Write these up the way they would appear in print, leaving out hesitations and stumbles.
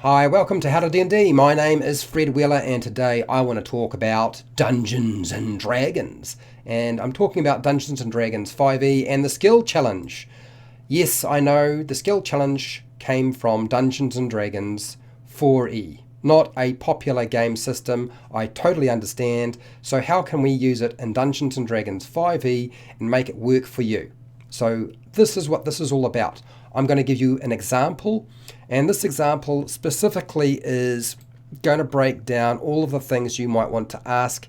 Hi, welcome to HowtoDandD. My name is Fred Wheeler and today I want to talk about Dungeons and Dragons. And I'm talking about Dungeons and Dragons 5e and the skill challenge. Yes, I know the skill challenge came from Dungeons and Dragons 4e, not a popular game system. I totally understand. So how can we use it in Dungeons and Dragons 5e and make it work for you? So this is what this is all about. I'm going to give you an example, and this example specifically is going to break down all of the things you might want to ask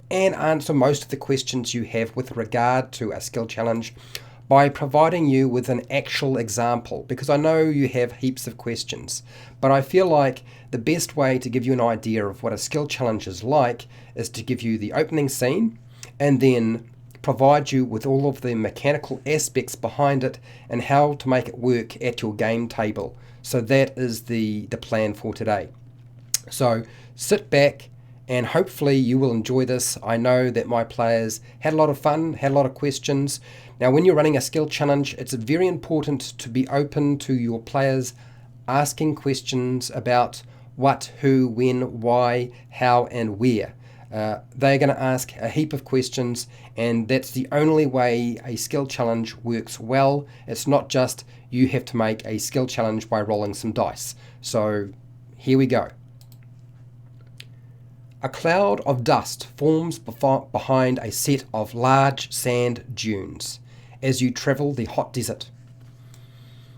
and answer most of the questions you have with regard to a skill challenge by providing you with an actual example, because I know you have heaps of questions, but I feel like the best way to give you an idea of what a skill challenge is like is to give you the opening scene and then provide you with all of the mechanical aspects behind it and how to make it work at your game table. So that is the plan for today. So sit back and hopefully you will enjoy this. I know that my players had a lot of fun, had a lot of questions. Now when you're running a skill challenge, it's very important to be open to your players asking questions about what, who, when, why, how and where. They're going to ask a heap of questions, and that's the only way a skill challenge works well. It's not just you have to make a skill challenge by rolling some dice. So here we go. A cloud of dust forms behind a set of large sand dunes as you travel the hot desert.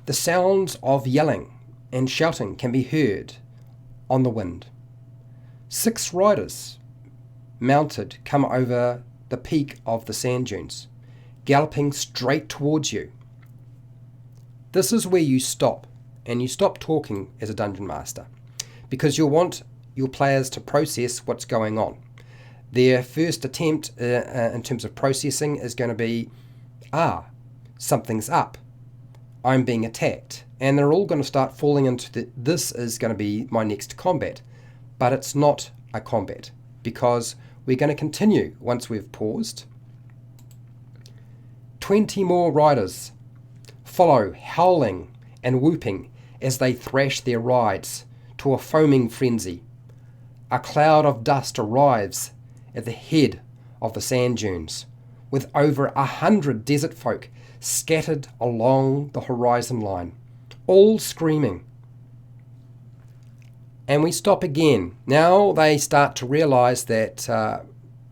The sounds of yelling and shouting can be heard on the wind. 6 riders mounted come over the peak of the sand dunes, galloping straight towards you. This is where you stop, and you stop talking as a dungeon master, because you'll want your players to process what's going on. Their first attempt in terms of processing is going to be, something's up, I'm being attacked, and they're all going to start falling into this is going to be my next combat. But it's not a combat, because we're going to continue once we've paused. 20 more riders follow, howling and whooping as they thrash their rides to a foaming frenzy. A cloud of dust arrives at the head of the sand dunes, with over 100 desert folk scattered along the horizon line, all screaming. And we stop again. Now they start to realize that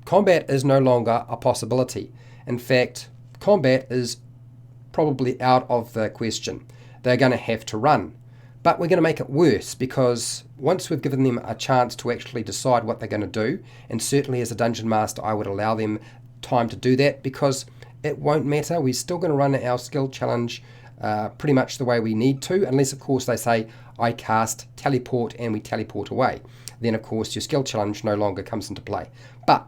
combat is no longer a possibility. In fact, combat is probably out of the question. They're going to have to run. But we're going to make it worse, because once we've given them a chance to actually decide what they're going to do, and certainly as a dungeon master I would allow them time to do that, because it won't matter. We're still going to run our skill challenge pretty much the way we need to, unless of course they say I cast teleport and we teleport away. Then of course your skill challenge no longer comes into play. But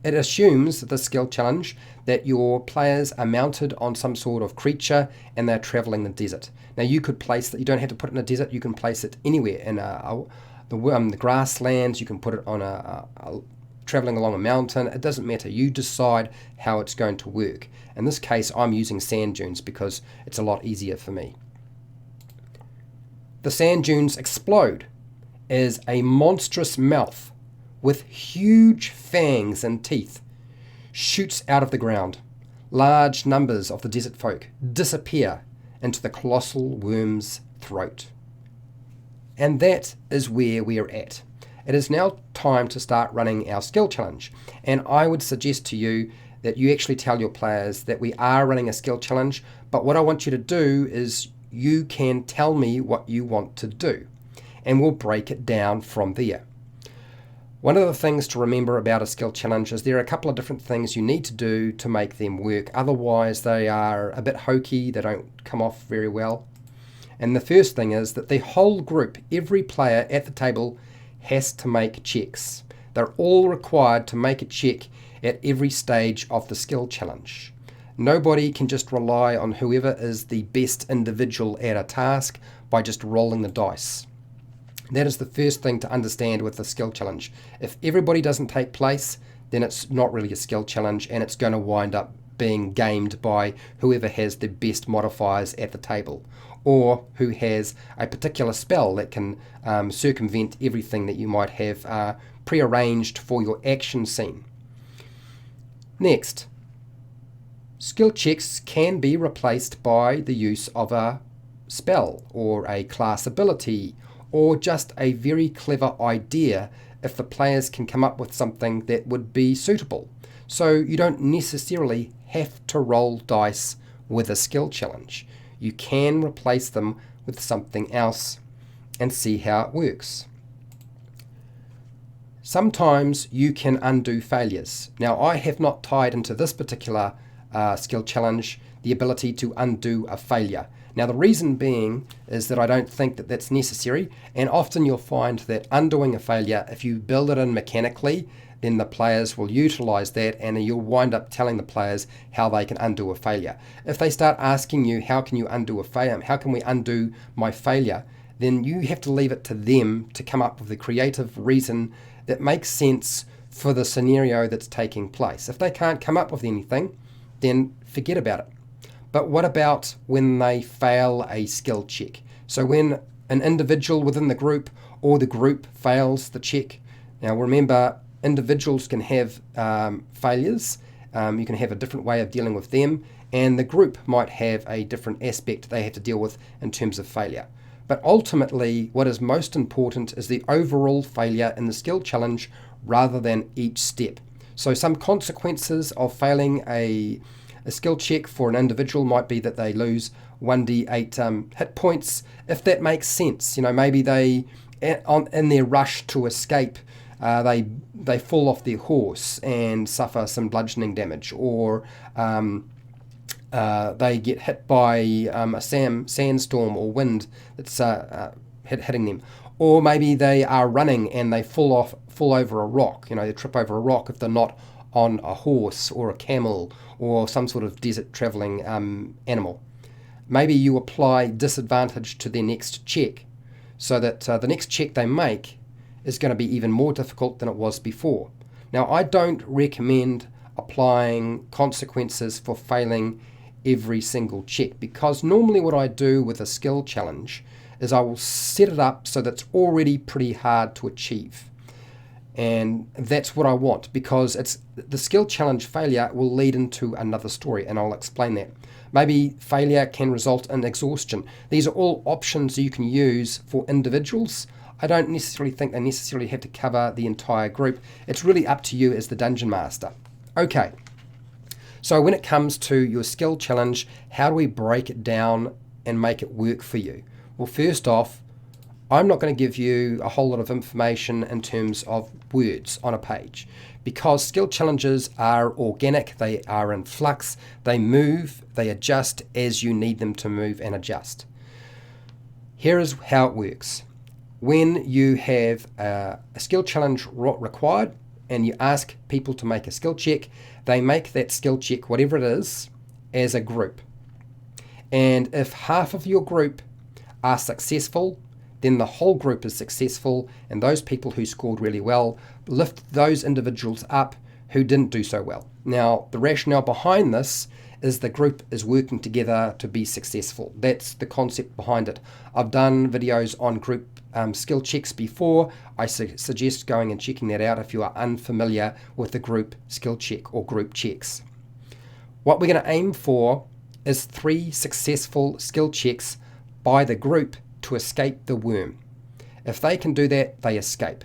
it assumes, the skill challenge, that your players are mounted on some sort of creature and they're traveling the desert. Now you could place that, you don't have to put it in a desert, you can place it anywhere in the grasslands, you can put it on traveling along a mountain. It doesn't matter. You decide how it's going to work. In this case, I'm using sand dunes because it's a lot easier for me. The sand dunes explode as a monstrous mouth with huge fangs and teeth shoots out of the ground. Large numbers of the desert folk disappear into the colossal worm's throat. And that is where we're at. It is now time to start running our skill challenge, and I would suggest to you that you actually tell your players that we are running a skill challenge, but what I want you to do is you can tell me what you want to do, and we'll break it down from there. One of the things to remember about a skill challenge is there are a couple of different things you need to do to make them work, otherwise they are a bit hokey, they don't come off very well. And the first thing is that the whole group, every player at the table, has to make checks. They're all required to make a check at every stage of the skill challenge. Nobody can just rely on whoever is the best individual at a task by just rolling the dice. That is the first thing to understand with the skill challenge. If everybody doesn't take place, then it's not really a skill challenge, and it's going to wind up being gamed by whoever has the best modifiers at the table. or who has a particular spell that can circumvent everything that you might have prearranged for your action scene. Next, skill checks can be replaced by the use of a spell or a class ability or just a very clever idea if the players can come up with something that would be suitable. So you don't necessarily have to roll dice with a skill challenge. You can replace them with something else and see how it works. Sometimes you can undo failures. Now, I have not tied into this particular skill challenge the ability to undo a failure. Now, the reason being is that I don't think that that's necessary, and often you'll find that undoing a failure, if you build it in mechanically, then the players will utilize that, and you'll wind up telling the players how they can undo a failure. If they start asking you, how can you undo a failure, how can we undo my failure, then you have to leave it to them to come up with the creative reason that makes sense for the scenario that's taking place. If they can't come up with anything, then forget about it. But what about when they fail a skill check? So when an individual within the group or the group fails the check. Now remember, individuals can have failures. You can have a different way of dealing with them, and the group might have a different aspect they have to deal with in terms of failure. But ultimately, what is most important is the overall failure in the skill challenge rather than each step. So some consequences of failing a skill check for an individual might be that they lose 1d8 hit points, if that makes sense. You know, maybe they, in their rush to escape, they fall off their horse and suffer some bludgeoning damage, or they get hit by a sandstorm or wind that's hitting them, or maybe they are running and they fall over a rock. You know, they trip over a rock if they're not on a horse or a camel or some sort of desert traveling animal. Maybe you apply disadvantage to their next check, so that the next check they make is going to be even more difficult than it was before. Now, I don't recommend applying consequences for failing every single check, because normally what I do with a skill challenge is I will set it up so that's already pretty hard to achieve. And that's what I want, because it's the skill challenge failure will lead into another story, and I'll explain that. Maybe failure can result in exhaustion. These are all options you can use for individuals. I don't necessarily think they necessarily have to cover the entire group. It's really up to you as the dungeon master. Okay, so when it comes to your skill challenge, how do we break it down and make it work for you? Well, first off, I'm not going to give you a whole lot of information in terms of words on a page, because skill challenges are organic, they are in flux, they move, they adjust as you need them to move and adjust. Here is how it works. When you have a skill challenge required and you ask people to make a skill check, they make that skill check, whatever it is, as a group. And if half of your group are successful, then the whole group is successful, and those people who scored really well lift those individuals up who didn't do so well. Now, the rationale behind this is the group is working together to be successful. That's the concept behind it. I've done videos on group skill checks before. I suggest going and checking that out if you are unfamiliar with the group skill check or group checks. What we're going to aim for is 3 successful skill checks by the group to escape the worm. If they can do that, they escape.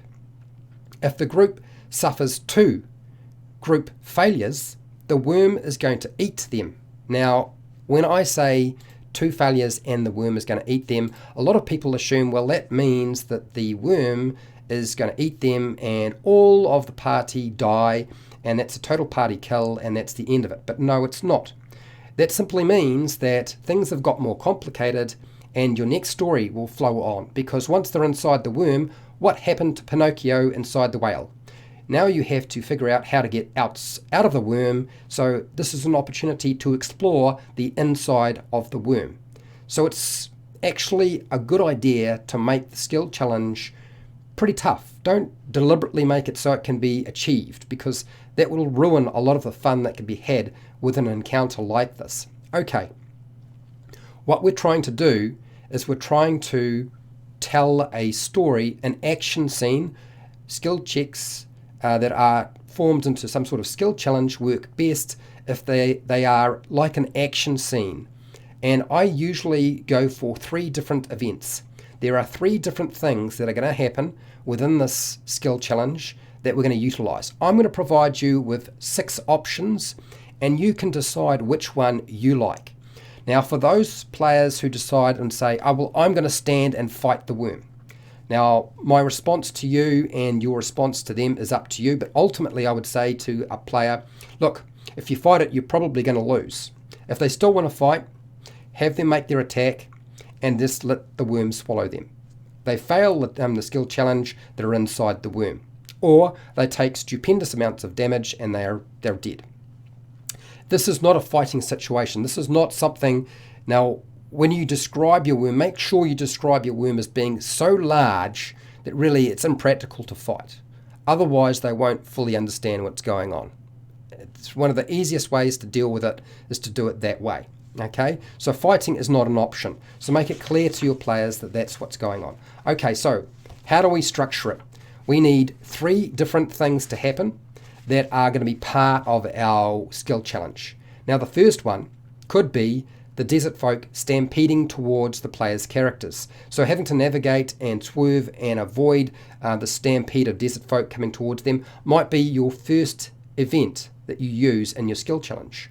If the group suffers 2 group failures, the worm is going to eat them. Now, when I say 2 failures and the worm is going to eat them, a lot of people assume, well, that means that the worm is going to eat them and all of the party die, and that's a total party kill, and that's the end of it. But no, it's not. That simply means that things have got more complicated, and your next story will flow on, because once they're inside the worm, what happened to Pinocchio inside the whale? Now you have to figure out how to get out of the worm, so this is an opportunity to explore the inside of the worm. So it's actually a good idea to make the skill challenge pretty tough. Don't deliberately make it so it can be achieved, because that will ruin a lot of the fun that can be had with an encounter like this. Okay, what we're trying to do is we're trying to tell a story, an action scene. Skill checks that are formed into some sort of skill challenge work best if they are like an action scene. And I usually go for 3 different events. There are 3 different things that are going to happen within this skill challenge that we're going to utilize. I'm going to provide you with 6 options, and you can decide which one you like. Now, for those players who decide and say, oh, well, I'm going to stand and fight the worm. Now, my response to you and your response to them is up to you, but ultimately I would say to a player, look, if you fight it, you're probably going to lose. If they still want to fight, have them make their attack and just let the worm swallow them. They fail the skill challenge, they're inside the worm. Or they take stupendous amounts of damage and they're dead. This is not a fighting situation. This is not something. Now, when you describe your worm, make sure you describe your worm as being so large that really it's impractical to fight. Otherwise, they won't fully understand what's going on. It's one of the easiest ways to deal with it is to do it that way. Okay, so fighting is not an option. So make it clear to your players that that's what's going on. Okay, so how do we structure it? We need 3 different things to happen that are going to be part of our skill challenge. Now, the first one could be the desert folk stampeding towards the player's characters. So having to navigate and swerve and avoid the stampede of desert folk coming towards them might be your first event that you use in your skill challenge.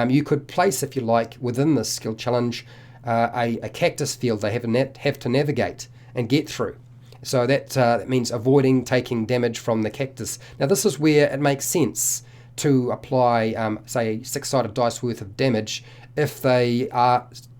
You could place, if you like, within this skill challenge a cactus field they have to navigate and get through. So that means avoiding taking damage from the cactus. Now this is where it makes sense to apply, say, 6-sided dice worth of damage if they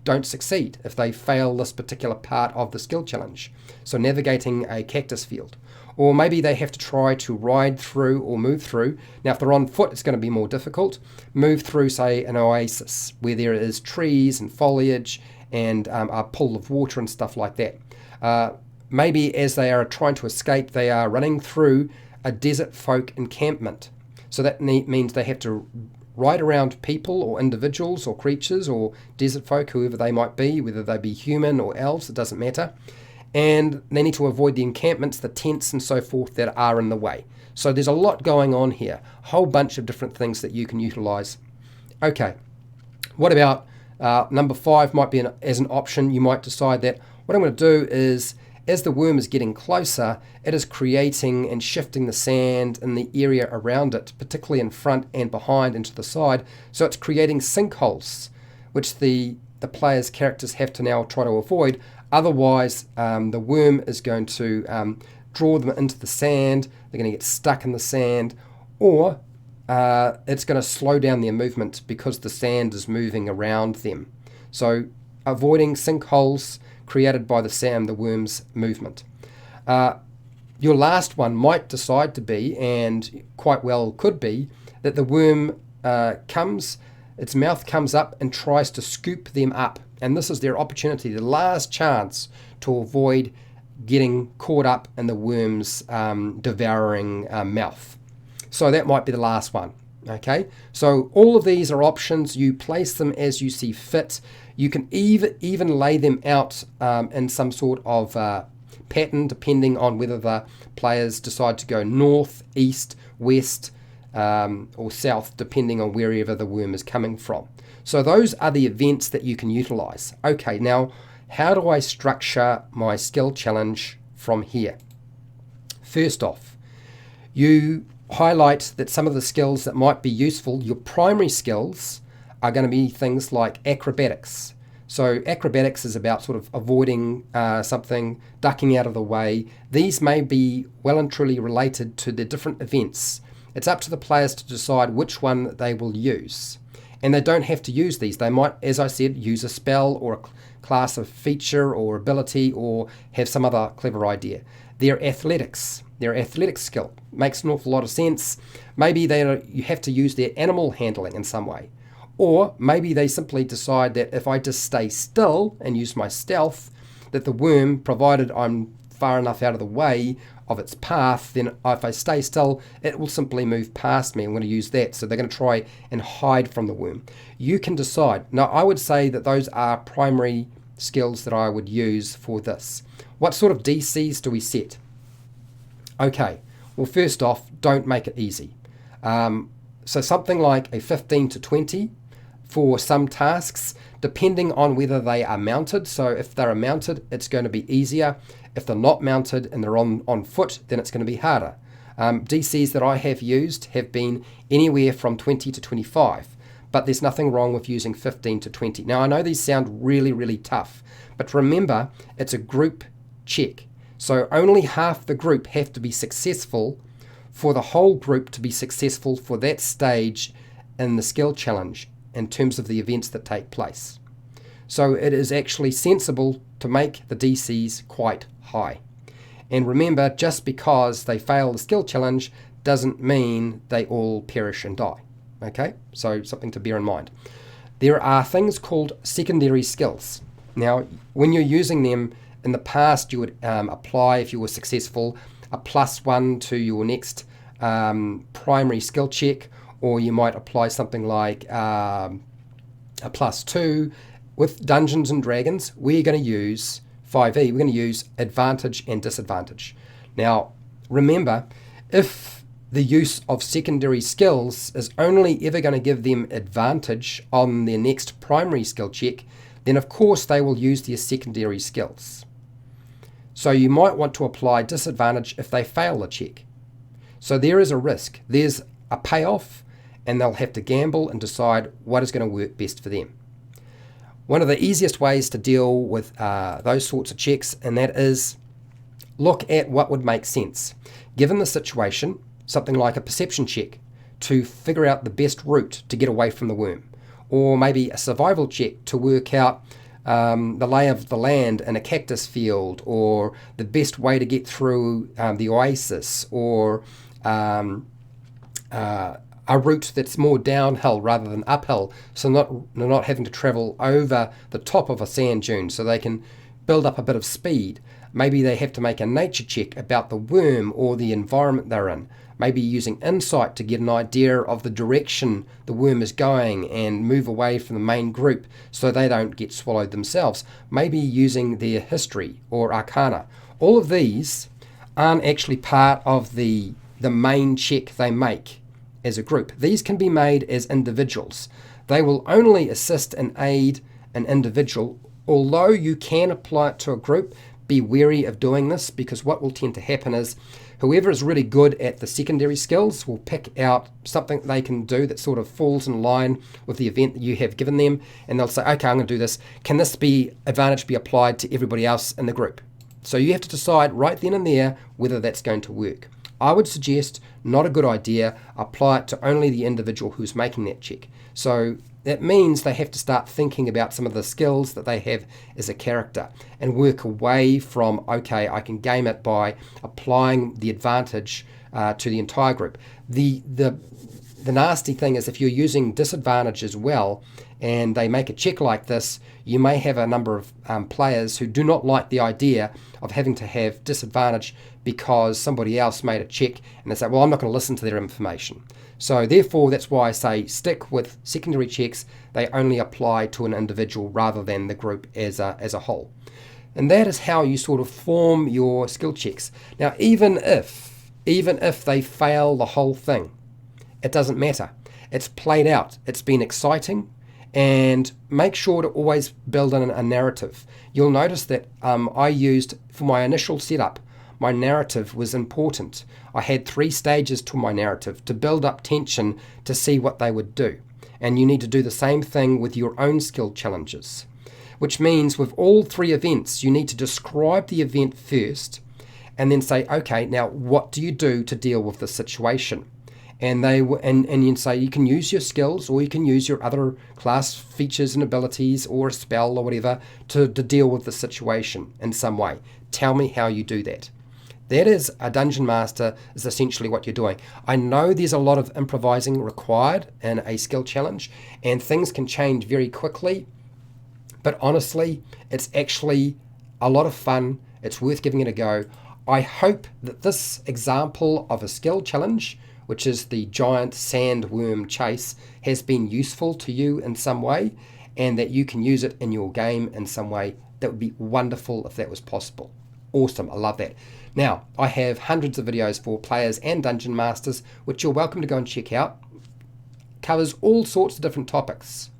don't succeed, if they fail this particular part of the skill challenge. So navigating a cactus field. Or maybe they have to try to ride through or move through. Now, if they're on foot, it's going to be more difficult. Move through, say, an oasis where there is trees and foliage and a pool of water and stuff like that. Maybe as they are trying to escape, they are running through a desert folk encampment. So that means they have to ride around people or individuals or creatures or desert folk, whoever they might be, whether they be human or elves, it doesn't matter. And they need to avoid the encampments, the tents and so forth that are in the way. So there's a lot going on here, a whole bunch of different things that you can utilize. Okay, what about number 5 might be as an option. You might decide that what I'm going to do is, as the worm is getting closer, it is creating and shifting the sand in the area around it, particularly in front and behind and to the side. So it's creating sinkholes, which the player's characters have to now try to avoid. Otherwise, the worm is going to draw them into the sand. They're going to get stuck in the sand, or it's going to slow down their movement because the sand is moving around them. So avoiding sinkholes created by the worm's movement. Your last one might decide to be, and quite well could be, that the worm its mouth comes up and tries to scoop them up. And this is their opportunity, the last chance to avoid getting caught up in the worm's devouring mouth. So that might be the last one. Okay, so all of these are options. You place them as you see fit. You can even lay them out in some sort of pattern, depending on whether the players decide to go north, east, west, or south, depending on wherever the worm is coming from. So those are the events that you can utilize. Okay, now how do I structure my skill challenge from here? First off, you highlight that some of the skills that might be useful, your primary skills, are going to be things like acrobatics. So acrobatics is about sort of avoiding something, ducking out of the way. These may be well and truly related to the different events. It's up to the players to decide which one they will use. And they don't have to use these. They might, as I said, use a spell or a class of feature or ability or have some other clever idea. Their athletics skill makes an awful lot of sense. Maybe you have to use their animal handling in some way. Or maybe they simply decide that if I just stay still and use my stealth, that the worm, provided I'm far enough out of the way of its path, then if I stay still, it will simply move past me. I'm going to use that. So they're going to try and hide from the worm. You can decide. Now, I would say that those are primary skills that I would use for this. What sort of DCs do we set? Okay, well, first off, don't make it easy. So something like a 15 to 20 for some tasks, depending on whether they are mounted. So if they're mounted, it's going to be easier. If they're not mounted and they're on foot, then it's going to be harder. DCs that I have used have been anywhere from 20 to 25, but there's nothing wrong with using 15 to 20. Now, I know these sound really, really tough, but remember, it's a group check. So only half the group have to be successful for the whole group to be successful for that stage in the skill challenge in terms of the events that take place. So it is actually sensible to make the DCs quite high. And remember, just because they fail the skill challenge doesn't mean they all perish and die. Okay, so something to bear in mind. There are things called secondary skills. Now, when you're using them, in the past you would apply, if you were successful, a +1 to your next primary skill check, or you might apply something like a +2. With Dungeons and Dragons, we're going to use 5e, we're going to use advantage and disadvantage. Now, remember, if the use of secondary skills is only ever going to give them advantage on their next primary skill check, then of course they will use their secondary skills. So you might want to apply disadvantage if they fail the check. So there is a risk, there's a payoff, and they'll have to gamble and decide what is going to work best for them. One of the easiest ways to deal with those sorts of checks, and that is look at what would make sense. Given the situation, something like a perception check to figure out the best route to get away from the worm, or maybe a survival check to work out the lay of the land in a cactus field, or the best way to get through the oasis, or a route that's more downhill rather than uphill, so not having to travel over the top of a sand dune, so they can build up a bit of speed. Maybe they have to make a nature check about the worm or the environment they're in. Maybe using insight to get an idea of the direction the worm is going and move away from the main group so they don't get swallowed themselves. Maybe using their history or arcana. All of these aren't actually part of the main check they make as a group. These can be made as individuals. They will only assist and aid an individual, although you can apply it to a group. Be wary of doing this, because what will tend to happen is whoever is really good at the secondary skills will pick out something they can do that sort of falls in line with the event that you have given them, and they'll say, okay, I'm going to do this. Can this advantage be applied to everybody else in the group? So you have to decide right then and there whether that's going to work. I would suggest not a good idea. Apply it to only the individual who's making that check. So that means they have to start thinking about some of the skills that they have as a character and work away from, okay, I can game it by applying the advantage to the entire group. The nasty thing is if you're using disadvantage as well and they make a check like this, you may have a number of players who do not like the idea of having to have disadvantage because somebody else made a check and they say, well, I'm not going to listen to their information. So therefore, that's why I say stick with secondary checks. They only apply to an individual rather than the group as a whole. And that is how you sort of form your skill checks. Now, even if they fail the whole thing, it doesn't matter. It's played out. It's been exciting. And make sure to always build in a narrative. You'll notice that I used, for my initial setup, my narrative was important. I had 3 stages to my narrative to build up tension to see what they would do. And you need to do the same thing with your own skill challenges, which means with all 3 events, you need to describe the event first and then say, okay, now what do you do to deal with the situation? And you say you can use your skills, or you can use your other class features and abilities, or a spell or whatever to deal with the situation in some way. Tell me how you do that. That is, a dungeon master is essentially what you're doing. I know there's a lot of improvising required in a skill challenge, and things can change very quickly, but honestly, it's actually a lot of fun. It's worth giving it a go. I hope that this example of a skill challenge, which is the giant sandworm chase, has been useful to you in some way, and that you can use it in your game in some way. That would be wonderful if that was possible. Awesome, I love that. Now, I have hundreds of videos for players and dungeon masters, which you're welcome to go and check out. Covers all sorts of different topics.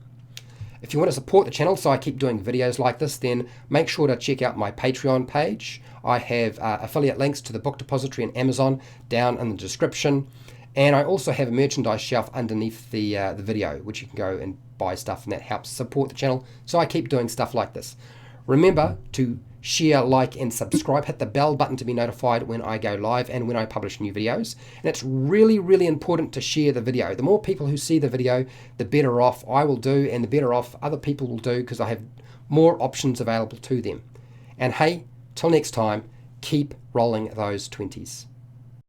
If you want to support the channel so I keep doing videos like this, then make sure to check out my Patreon page. I have affiliate links to the book depository and Amazon down in the description. And I also have a merchandise shelf underneath the video, which you can go and buy stuff, and that helps support the channel so I keep doing stuff like this. Remember to share, like, and subscribe. Hit the bell button to be notified when I go live and when I publish new videos. And it's really, really important to share the video. The more people who see the video, the better off I will do, and the better off other people will do, because I have more options available to them. And hey, till next time, keep rolling those 20s.